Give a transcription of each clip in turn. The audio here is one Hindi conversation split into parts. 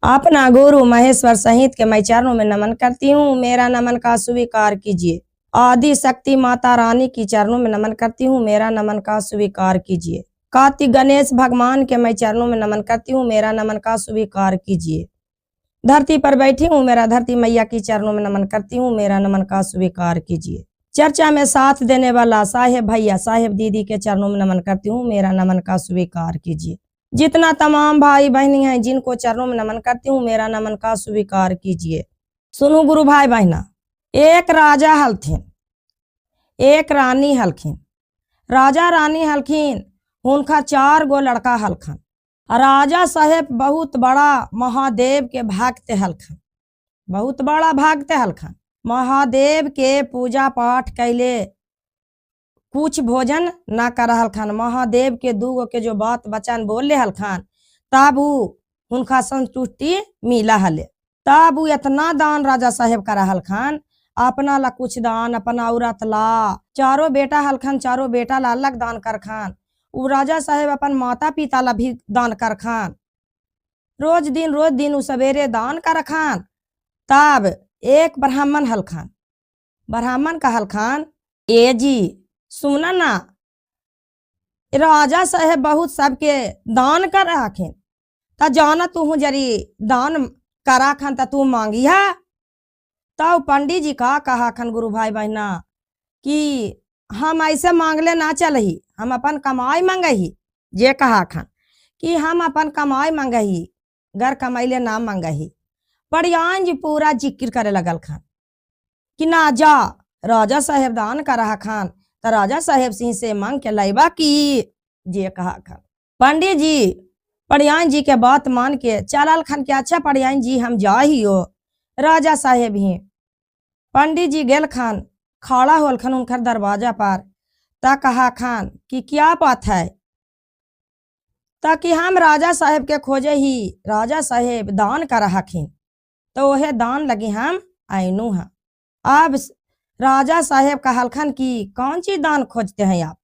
अपना गुरु महेश्वर सहित के मैं चरणों में नमन करती हूँ। मेरा नमन का स्वीकार कीजिए। आदि शक्ति माता रानी की चरणों में नमन करती हूँ। मेरा नमन का स्वीकार कीजिए। कार्तिक गणेश भगवान के मैं चरणों में नमन करती हूँ। मेरा नमन का स्वीकार कीजिए। धरती पर बैठी हूँ, मेरा धरती मैया की चरणों में नमन करती हूँ। मेरा नमन का स्वीकार कीजिए। चर्चा में साथ देने वाला साहेब भैया साहेब दीदी के चरणों में नमन करती हूँ। मेरा नमन का स्वीकार कीजिए। जितना तमाम भाई बहनी हैं जिनको चरणों में नमन करती हूँ, मेरा नमन का स्वीकार कीजिए। सुनो गुरु भाई बहना, एक राजा हलथिन, एक रानी हलखिन। राजा रानी हलखिन, उनका 4 गो लड़का हलखन। राजा साहेब बहुत बड़ा महादेव के भक्त हलखन, बहुत बड़ा भक्त हलखन। महादेव के पूजा पाठ कैले कुछ भोजन न कर हलखन। महादेव के 2 गो के जो बात बचन बोले हलखन, तब उनका संतुष्टि मिला हले। तब इतना दान राजा साहेब कर हलखन, अपना ला कुछ दान, अपना औरत ला। 4 बेटा हलखन, 4 बेटा ला अलग दान करखन। उ राजा साहेब अपन माता पिता ला भी दान करखन। रोज दिन उ सवेरे दान करखन। तब एक ब्राह्मण हलखन, ब्राह्मण का हलखन, ए जी सुना ना, राजा साहेब बहुत सबके दान कर रखिन, त जाना तू जरी दान कराखन त तू मांगिया। तब पंडित जी का कहा खन गुरु भाई बहना कि हम ऐसे मांगले ना चलही, हम अपन कमाई मंगही। जे कहा खन कि हम अपन कमाई मंगही, घर कमाईले ना मंगही। पड़ियान जी पूरा जिक्र करे लगल खन कि ना जा, राजा साहेब दान कर खान त राजा साहेब सिंह से मांग के लाइबा की। जे कहा खन पंडित जी पड़ियान जी के बात मान के चलल खन के अच्छा पड़ियान जी हम जा ही हो। राजा साहेब ही पंडित जी गेल खान, खड़ा होल खन उनकर दरवाजा पर। ता कहा खान कि क्या बात है, ताकि हम राजा साहेब के खोजे ही राजा साहेब दान कर हखिन, तो वह दान लगी हम आइनू हैं। अब राजा साहेब कहलखन कि कौन चीज दान खोजते हैं आप?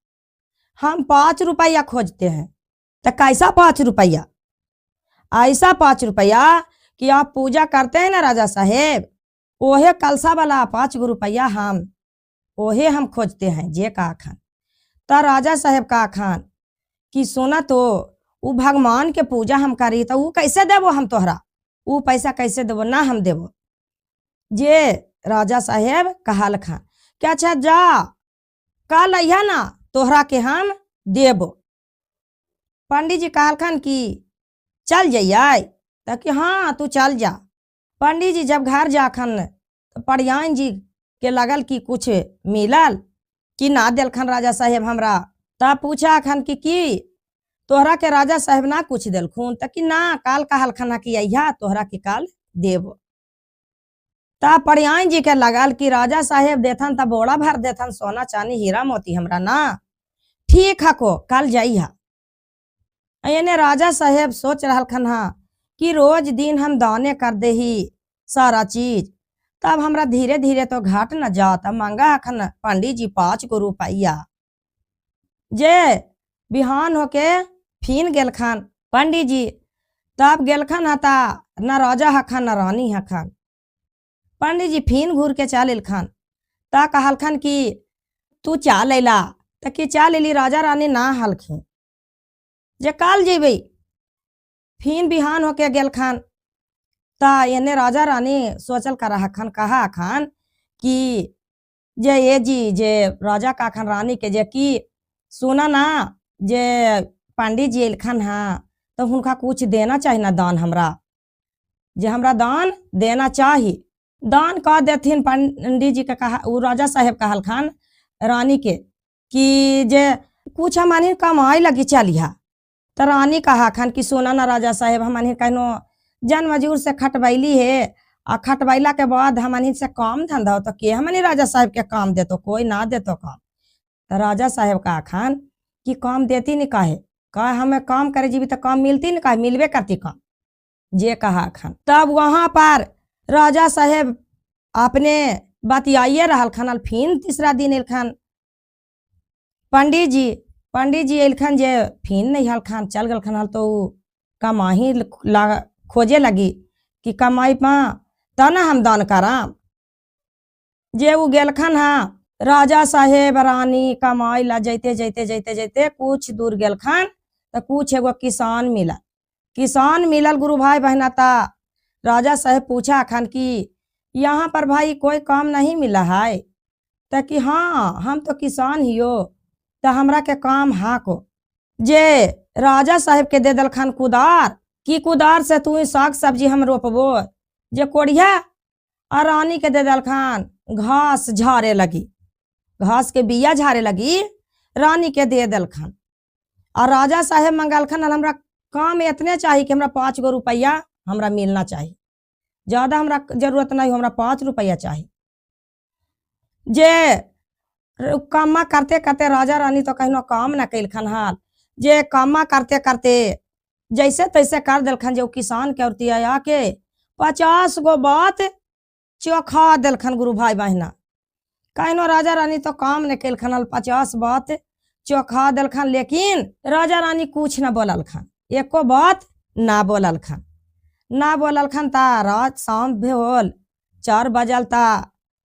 हम 5 रुपया खोजते हैं। तो कैसा 5 रुपया? ऐसा 5 रुपया कि आप पूजा करते हैं ना राजा साहेब, ओहे कलसा वाला 5 रुपया हम ओहे हम खोजते हैं। जे का खान तो राजा साहेब का खान कि सोना तो वो भगवान के पूजा हम करी, तो वो कैसे देवो हम तोहरा? वो पैसा कैसे देवो? ना हम देवो। जे राजा साहेब कहल खान कि अच्छा जा कल अइहा ना, तोहरा के हम देबो। पंडित जी कहल खान कि चल जाइए, तो कि हाँ तू चल जा। पंडित जी जब घर जाखन तो पड़ियान जी के लगल कि कुछ मिलल कि ना दिलखन राजा साहेब हमरा। तब पूछा खन कि तोहरा के राजा साहेब ना कुछ दिलखुन? तो कि ना, काल कहलखन कि अइहा तोहरा के काल देबो। तब पड़ियान जी के लगल कि राजा साहेब देथन तब बोड़ा भर देथन सोना चांदी हीरा मोती हमरा ना। ठीक है को कल जाइहा। एने राजा साहेब सोच रहल खन हा कि रोज दिन हम दाने कर दे ही सारा चीज, तब हमरा धीरे धीरे तो घाट न जात। मांगा खन पंडित जी 5 गो रुपया। जे बिहान होके फिन गेल खान पंडित जी, तब गेल खन हता न राजा हखन न रानी हखन। पंडित जी फिन घूर के चल खान। ता कहलखन कि तू चाल अला, त कि चाल अली राजा रानी ना हलखिन, जे काल जेबे। फिन बिहान होके गेल खान। ता एने राजा रानी सोचल कर हखन, कहा खान कि जे ये जी जे राजा का खन रानी के जे कि सुना ना, जे पंडित जी एलखन हाँ तो उनका कुछ देना चाहिए ना दान हमरा, जे हमरा दान देना चाहिए। दान का देथिन पंडित जी के कहा, वो राजा साहेब कहल खान रानी के कि जे कुछ हमारी कमाई लगी चलिहा। तो रानी कहा खान कि सुना ना राजा साहेब, हमारी कहनो जन मजूर से खटबैली है, आ खटबैला के बाद हमारी से काम धंधा हो तो के हमारी राजा साहेब के काम दे, तो कोई ना दे तो काम। तो राजा साहेब कहा खान कि काम देती नहीं काहे, कहा हमें काम करे जीवी तो काम मिलती नहीं, काहे मिलवे करती काम। जे कहा खान। तब वहां पर राजा साहेब अपने बतियाइए रहल खन। फिन तीसरा दिन एलखन पंडित जी एलखन, जे फिन नहीं हलखन चल गलखन हल, तो कमाही खोजे लगी कि कमाई पा तना हम दान कराम। जे उ गेलखन हा राजा साहेब रानी कमाई ला जैते जैते जैते जैते कुछ दूर गेलखन तो कुछ एगो किसान मिला। किसान मिलल गुरु भाई बहना ता राजा साहेब पूछा खन कि यहाँ पर भाई कोई काम नहीं मिला है। तो कि हाँ हम तो किसान हियो तो हमरा के काम हाँ को। जे राजा साहेब के दे दलखन कुदार कि कुदार से तू साग सब्जी हम रोपबो। जे कोड़िया और रानी के दे दलखन घास झाड़े लगी, घास के बिया झाड़े लगी रानी के दे दलखन। और राजा साहेब मंगलखन हमरा काम इतने चाहिए कि हमरा 5 गो रुपया हमरा मिलना चाहिए, ज्यादा हमरा जरूरत नहीं, हमरा 5 रुपया चाहिए। जे कामा करते करते राजा रानी तो कहीं काम न कैलखन हाल। जे कामा करते करते जैसे तैसे कर दिलखन। जो किसान के औरती आया के 50 गो बात चोखा दिलखन गुरु भाई बहना। कहीं राजा रानी तो काम न कैलखन हाल, 50 बात चोखा दिलखन। लेकिन राजा रानी कुछ न बोललखन, एको बात ना बोललखन। ना बोललखन ता रात शाम भी होल 4 बजल ता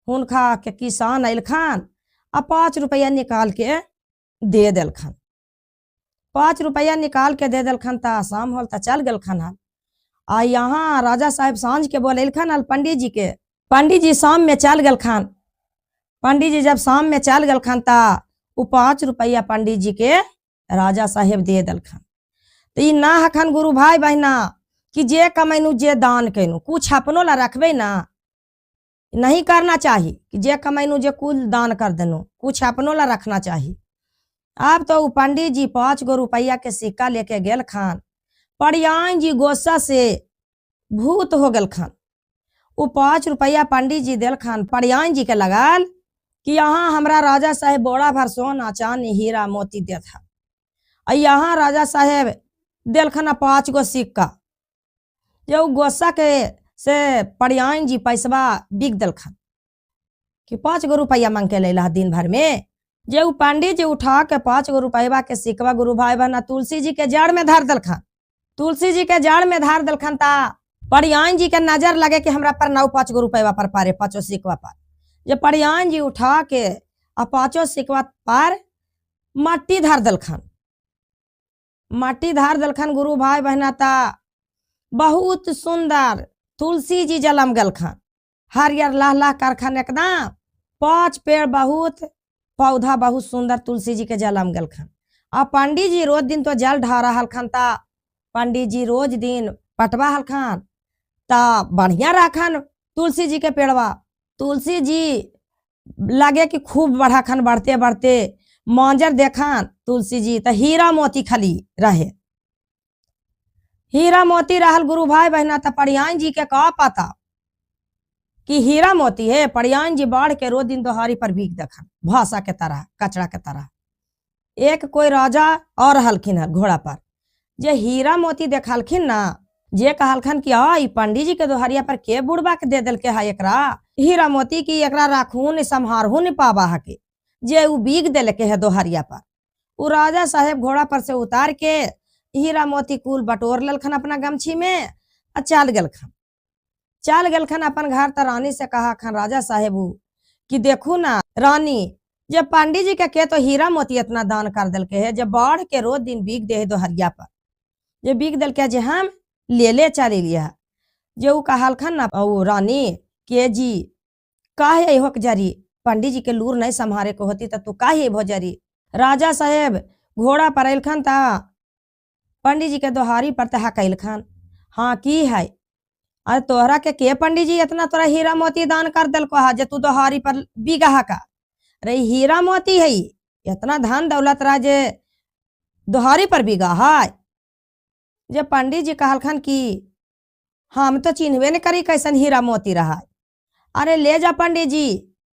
हुनका के किसान अइलखन आ 5 रुपया निकाल के दे दिलखन। 5 रुपया निकाल के दे दिलखन ता शाम होल ता चल गलखन हाल। आ यहाँ राजा साहेब सांझ के बोलैलखन हाल पंडित जी के। पंडित जी शाम में चल गलखन। पंडित जी जब शाम में चल गलखन ता वो 5 रुपया पंडित जी के राजा साहेब दे दिलखन। तो ई ना हखन गुरु भाई बहना कि जे कमैनु जे दान कैनु कुछ अपनो ला रखबे ना, नहीं करना चाहिए कि जे कमैनु जे कुल दान कर देनु, कुछ अपनो ला रखना चाहिए। अब तो पंडित जी 5 गो रुपया के सिक्का लेके गेल खान। परियान जी गोस्सा से भूत हो गल खान। वो 5 रुपया पंडित जी दिल खान परियान जी के लगाल कि यहाँ हमरा राजा साहेब बोड़ा भर सोना चांदी हीरा मोती दे था। यहाँ राजा साहेब दिल खाना 5 गो सिक्का। जो गोस्सा के से परियान जी पैसवा बिक दिलखन कि 5 गो रुपया मांग के लेला दिन भर में। जे पंडित जी उठा के 5 गो रुपया के सिक्का गुरु भाई बहना तुलसी जी के जड़ में धर दिलखन। तुलसी जी के जड़ में धर दिलखन ता परियान जी के नजर लगे कि हमरा पर 9-5 गो रुपया पर पारे 5 सिक्का पर। जे परियान जी उठा के 5 सिक्का पर मट्टी धर दिलखन। मट्टी धर दिलखन गुरु भाई बहना ता बहुत सुंदर तुलसी जी जलम गलखन। हरियर लाह लाह करखन एकदम 5 पेड़ बहुत पौधा बहुत सुंदर तुलसी जी के जलम गलखन। आ पंडित जी रोज दिन तो जल ढारा हलखन ता पंडित जी रोज दिन पटवा हलखन ता बढ़िया रखन तुलसी जी के पेड़वा। तुलसी जी लगे कि खूब बढ़ाखन, बढ़ते बढ़ते मंजर देखन तुलसी जी तो हीरा मोती खाली रहे। हीरा मोती रहल गुरु भाई बहना। तो परियान जी के का पता कि हीरा मोती है। परियान जी बाढ़ के रोज दिन दोहारी पर बिक देखन भाषा के तरह, कचरा के तरह। एक कोई राजा और हलखिन है घोड़ा पर, जे हीरा मोती देखलखिन ना, जे कहलखन कि ई पंडित जी के दोहरिया पर के बुढ़बा के दे दिल के है एकरा हीरा मोती की, एकरा राखून संहारहू न पावा के, जे उ बिक दिल के है दोहरिया पर। उ राजा साहेब घोड़ा पर से उतार के हीरा मोती कुल बटोर ललखन अपना गमछी में आ चल गलखन अपन घर। त रानी से कहा खन राजा साहेब कि देखू ना रानी, जब पंडित जी के तो हीरा मोती इतना दान कर दिल के है, जब बाढ़ के रोज दिन बिक दे दोहरिया पर, जे बिक दिल के जे हम ले चले लिया। जो कहलखन ना वो रानी के जी काहे हो जरी, पंडित जी के लूर नहीं संभारे को होती तो तू काहे भोजरी। राजा साहेब घोड़ा पर अइलखन ता पंडित जी के दोहारी पर तहा कैलखन, हाँ की है। अरे तोहरा के पंडित जी इतना तोरा हीरा मोती दान कर दिल को है जे तू दोहारी पर बिगहा का। अरे हीरा मोती है, इतना धन दौलत रहा जे दोहारी पर बिगा है। जे पंडित जी कहलखन कि हम तो चिन्हबे न करी कैसन हीरा मोती रहा। अरे ले जा पंडित जी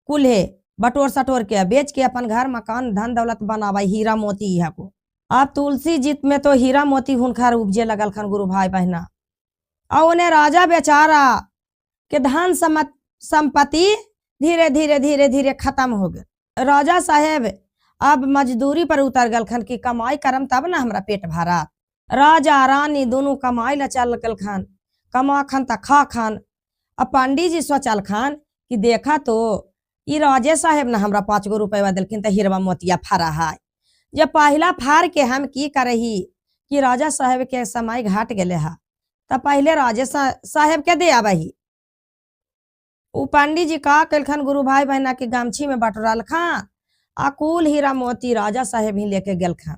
कुल्हे बटोर सटोर के बेच के अपन घर मकान धन दौलत बनावा हीरा मोती है को। अब तुलसी जी में तो हीरा मोती हुनकर उपजे लगल खन गुरु भाई बहना। और उन्हें राजा बेचारा के धन संपत्ति धीरे धीरे धीरे धीरे खत्म हो गए। राजा साहेब अब मजदूरी पर उतर गल खन की कमाई करम तब ना हमरा पेट भरा। राजा रानी दोनों कमाई ला चल गल खन। कमा खान त खा खान। अब पंडित जी सोचल खान कि देखा तो ई राजे साहेब न हमरा 5 गो रुपया दिलखिन त हीरवा मोतिया फरा है। जब पहला फार के हम की करही कि राजा साहेब के समय घाट गेले है त पहले राजे साहेब के दे आबही। उ पंडित जी का कलखन गुरु भाई बहना के गमछी में बटोरल खान आ कुल हीरा मोती राजा साहेब ही लेके गेल खान।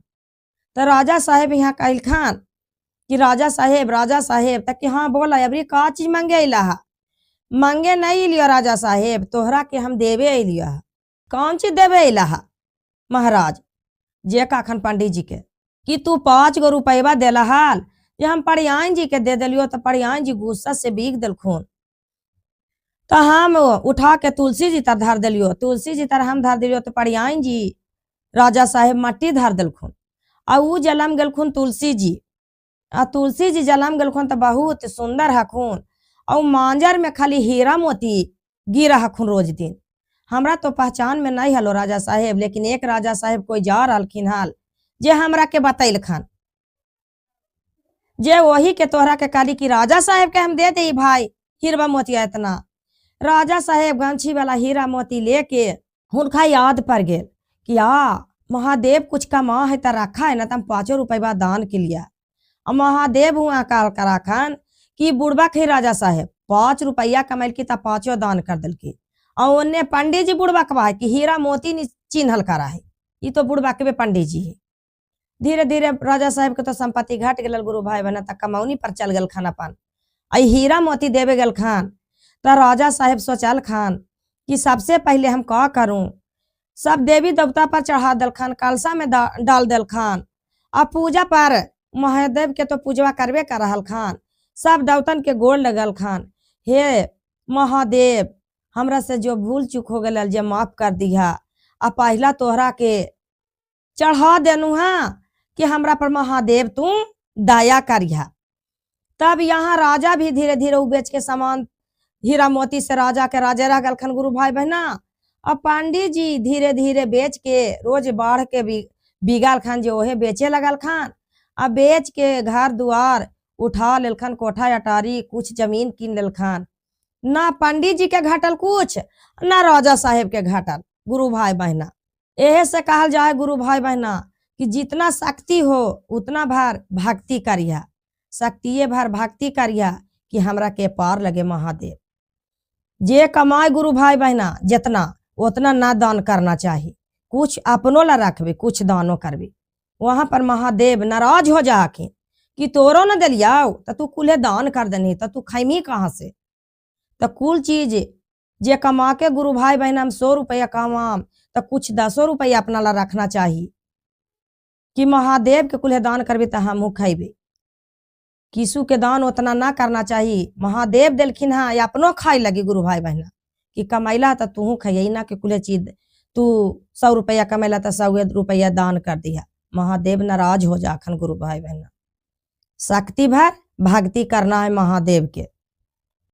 तो राजा साहेब यहाँ कहल खान कि राजा साहेब तक कि हाँ बोला अबरी का चीज मांगे अला है। मांगे नहीं लियो राजा साहेब, तोहरा के हम देवे अलिया है। कौन चीज देवे अला है महाराज? जे काखन पंडित जी के कि तू 5 गो रुपया देला हाल जे हम पड़ियान जी के दे दिलियो तो पड़ियान जी गुस्सा से बीग दिलखुन। तो हम उठा के तुलसी जी तर धर दिलियो, तुलसी जी तर हम धर दिलियो तो पड़ियान जी राजा साहेब मट्टी धर दिलखुन। आ ऊ जलम गेलखुन तुलसी जी, आ तुलसी जी जलम गेलखुन तो बहुत सुंदर हखुन। और मांजर में खाली हीरा मोती गिरा हखुन रोज दिन। हमरा तो पहचान में नहीं हलो राजा साहेब, लेकिन एक राजा साहेब कोई जा रहलखिन हाल जे हमरा के बतैल खान जे वही के तोहरा के काली की राजा साहेब के हम दे दे भाई हीरा मोतिया इतना। राजा साहेब गमछी वाला हीरा मोती लेके हुनका याद पड़ गेल कि महादेव कुछ कमा है तो रखा है ना, तम 5 रुपया दान के लिया। और महादेव हुआ काल करा खान कि बुढ़बा के राजा साहेब 5 रुपया कमैल की 5 दान कर दिल की। और उन्ने पंडित जी बुढ़बा कहा कि हीरा मोती नहीं चिन्हल करा है, ये तो बुढ़बा के पंडित जी है। धीरे धीरे राजा साहेब के तो संपत्ति घट गल गुरु भाई बहना, तक कमौनी पर चल गल खान अपन आई हीरा मोती देवे गल खान। तो राजा साहेब सोचल खान कि सबसे पहले हम का करूं, सब देवी देवता पर चढ़ा दल खान, कलसा में डाल दल खान। अब पूजा पर महादेव के तो पूजवा करवे कर रहल खान, सब देवतन के गोड़ लगल खान। हे महादेव हमरा से जो भूल चूक हो गल जे माफ कर दिया। अब पहला तोहरा के चढ़ा देनु हाँ कि हमरा पर महादेव तू दया करिया। तब यहाँ राजा भी धीरे धीरे उ बेच के सामान हीरा मोती से राजा के राजे रह गल खान गुरु भाई बहना। अब पंडित जी धीरे धीरे बेच के रोज बाढ़ के बिगल खान जो है बेचे लगल खान। अब बेच के घर दुआर उठा लेल खान, कोठा अटारी कुछ जमीन कीन लेल खान। ना पंडित जी के घटल कुछ, ना राजा साहेब के घटल गुरु भाई बहना। एहे से कहल जाए गुरु भाई बहना कि जितना शक्ति हो उतना भर भक्ति करिया, शक्तिये भर भक्ति करिया कि हमरा के पार लगे महादेव। जे कमाए गुरु भाई बहना जितना उतना ना दान करना चाहिए, कुछ अपनों ला रखबे कुछ दानो करबे। वहां पर महादेव नाराज हो जाके कि तोरो न दिलियाओ तो तू कुल्हे दान कर देनी तो तू खैमी कहाँ से। तो कुल चीज जे कमा के गुरु भाई बहन हम 100 रुपया कमाम तो कुछ 10 रुपया अपना ला रखना चाहिए कि महादेव के कुल्हे दान करबे तो हमहू खैबे। किसु के दान उतना ना करना चाहिए, महादेव दिलखिन हाँ या अपनो खाए लगी गुरु भाई बहना कि कमैला तो तू खैई ना कि कुल्हे चीज तू 100 रुपया कमैला तो 100 रुपया दान कर दिया। महादेव नाराज हो जाखन गुरु भाई बहना। शक्ति भर भक्ति करना है महादेव के।